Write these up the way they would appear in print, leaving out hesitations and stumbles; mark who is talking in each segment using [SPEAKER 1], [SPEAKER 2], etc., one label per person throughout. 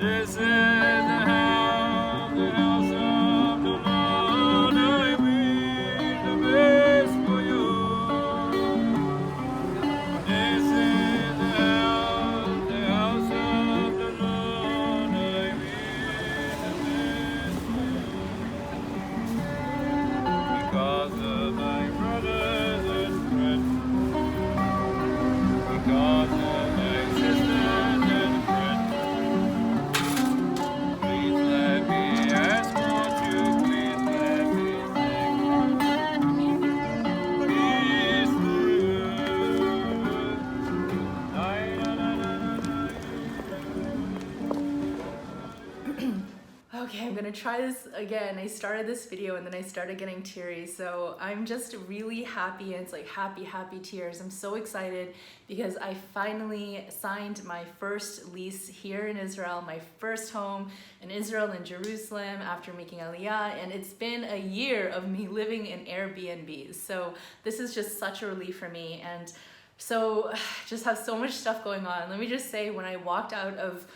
[SPEAKER 1] This is the house of the Lord. I will the best for you. This is the house of the Lord. I will the best for you. Because of my brothers and friends. Because of my sisters and friends. Please let me ask what you please let me sing. Peace to you.
[SPEAKER 2] Okay, I'm gonna try this again. I started this video and then I started getting teary. So I'm just really happy, and it's like happy tears. I'm so excited because I finally signed my first lease here in Israel, my first home in Israel in Jerusalem after making Aliyah. And it's been a year of me living in Airbnbs. So this is just such a relief for me. And so just have so much stuff going on. Let me just say, when I walked out of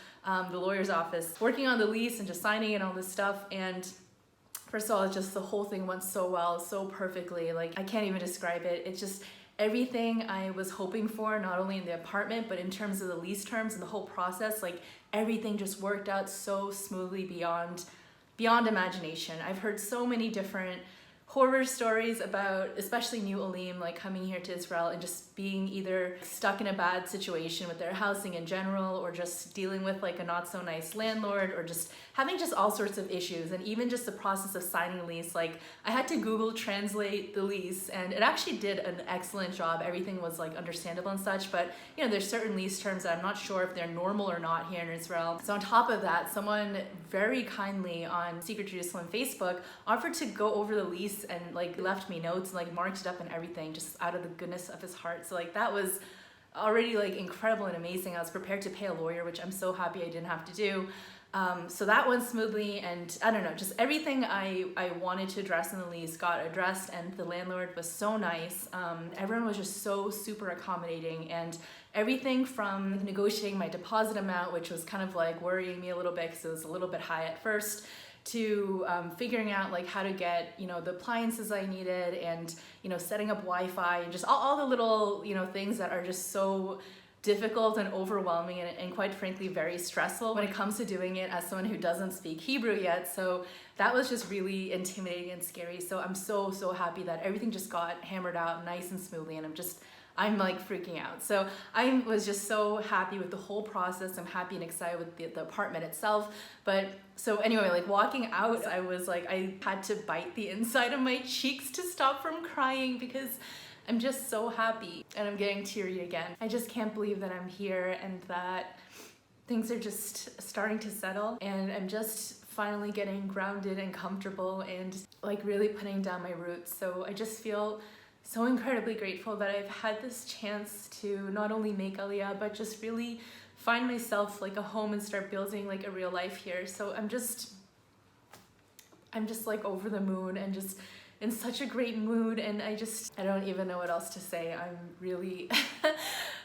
[SPEAKER 2] the lawyer's office, working on the lease and just signing and all this stuff, and first of all, just the whole thing went so well, so perfectly. Like, I can't even describe it. It's just everything I was hoping for, not only in the apartment, but in terms of the lease terms and the whole process. Like, everything just worked out so smoothly beyond imagination. I've heard so many different horror stories about, especially new Alim, like coming here to Israel and just being either stuck in a bad situation with their housing in general, or just dealing with like a not so nice landlord, or just having just all sorts of issues. And even just the process of signing a lease, like I had to Google translate the lease, and it actually did an excellent job. Everything was like understandable and such, but you know, there's certain lease terms that I'm not sure if they're normal or not here in Israel. So on top of that, someone very kindly on Secret Jerusalem Facebook offered to go over the lease and like left me notes and like marked it up and everything, just out of the goodness of his heart. So like that was already like incredible and amazing. I was prepared to pay a lawyer, which I'm so happy I didn't have to do. So that went smoothly, and I don't know, just everything I wanted to address in the lease got addressed, and the landlord was so nice. Everyone was just so super accommodating, and everything from negotiating my deposit amount, which was kind of like worrying me a little bit because it was a little bit high at first, to figuring out like how to get, you know, the appliances I needed, and, you know, setting up Wi-Fi, and just all the little, you know, things that are just so difficult and overwhelming, and quite frankly very stressful when it comes to doing it as someone who doesn't speak Hebrew yet. So that was just really intimidating and scary. So I'm so happy that everything just got hammered out nice and smoothly, and I'm like freaking out. So I was just so happy with the whole process. I'm happy and excited with the apartment itself. But so anyway, like walking out, I was like, I had to bite the inside of my cheeks to stop from crying, because I'm just so happy, and I'm getting teary again. I just can't believe that I'm here and that things are just starting to settle, and I'm just finally getting grounded and comfortable and like really putting down my roots. So I just feel so incredibly grateful that I've had this chance to not only make Aliyah, but just really find myself like a home and start building like a real life here. So I'm just like over the moon and just in such a great mood, and I don't even know what else to say. I'm really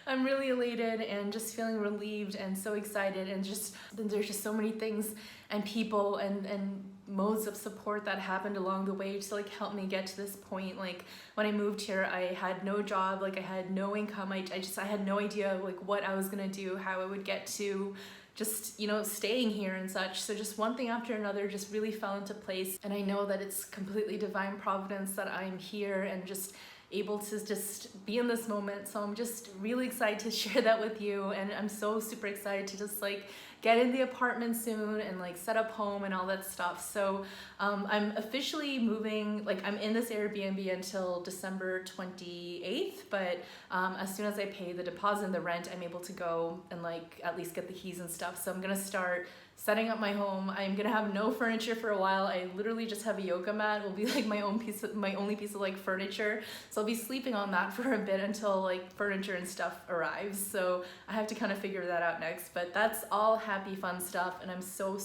[SPEAKER 2] I'm really elated and just feeling relieved and so excited, and just there's just so many things and people and modes of support that happened along the way to like help me get to this point. Like when I moved here, I had no job, like I had no income. I had no idea like what I was gonna do, how I would get to just, you know, staying here and such. So just one thing after another just really fell into place, and I know that it's completely divine providence that I'm here and just able to just be in this moment. So I'm just really excited to share that with you, and I'm so super excited to just like get in the apartment soon and like set up home and all that stuff. So I'm officially moving, like I'm in this Airbnb until December 28th, but as soon as I pay the deposit and the rent, I'm able to go and like at least get the keys and stuff. So I'm gonna start setting up my home. I'm gonna have no furniture for a while. I literally just have a yoga mat. It will be like my only piece of like furniture. So I'll be sleeping on that for a bit until like furniture and stuff arrives. So I have to kind of figure that out next, but that's all happy, fun stuff. And I'm so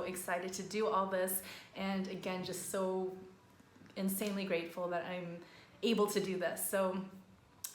[SPEAKER 2] excited to do all this. And again, just so insanely grateful that I'm able to do this. So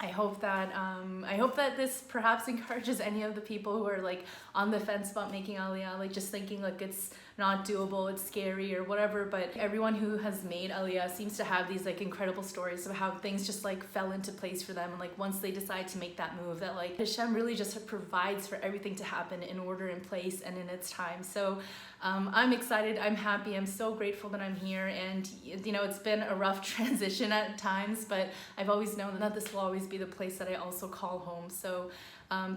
[SPEAKER 2] I hope that this perhaps encourages any of the people who are like on the fence about making Aliyah, like just thinking like it's not doable, it's scary or whatever. But everyone who has made Aliyah seems to have these like incredible stories of how things just like fell into place for them, and like once they decide to make that move, that like Hashem really just provides for everything to happen in order, in place, and in its time. So I'm excited, I'm happy, I'm so grateful that I'm here. And you know, it's been a rough transition at times, but I've always known that this will always be the place that I also call home. So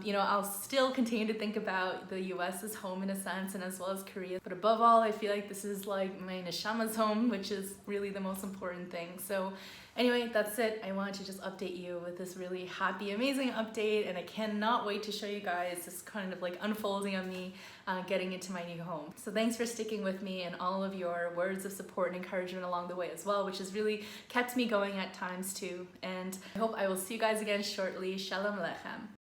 [SPEAKER 2] you know, I'll still continue to think about the US as home in a sense, and as well as Korea. But above all, I feel like this is like my neshama's home, which is really the most important thing. So anyway, that's it. I wanted to just update you with this really happy, amazing update, and I cannot wait to show you guys this kind of like unfolding of me getting into my new home. So thanks for sticking with me and all of your words of support and encouragement along the way as well, which has really kept me going at times too. And I hope I will see you guys again shortly. Shalom Alechem.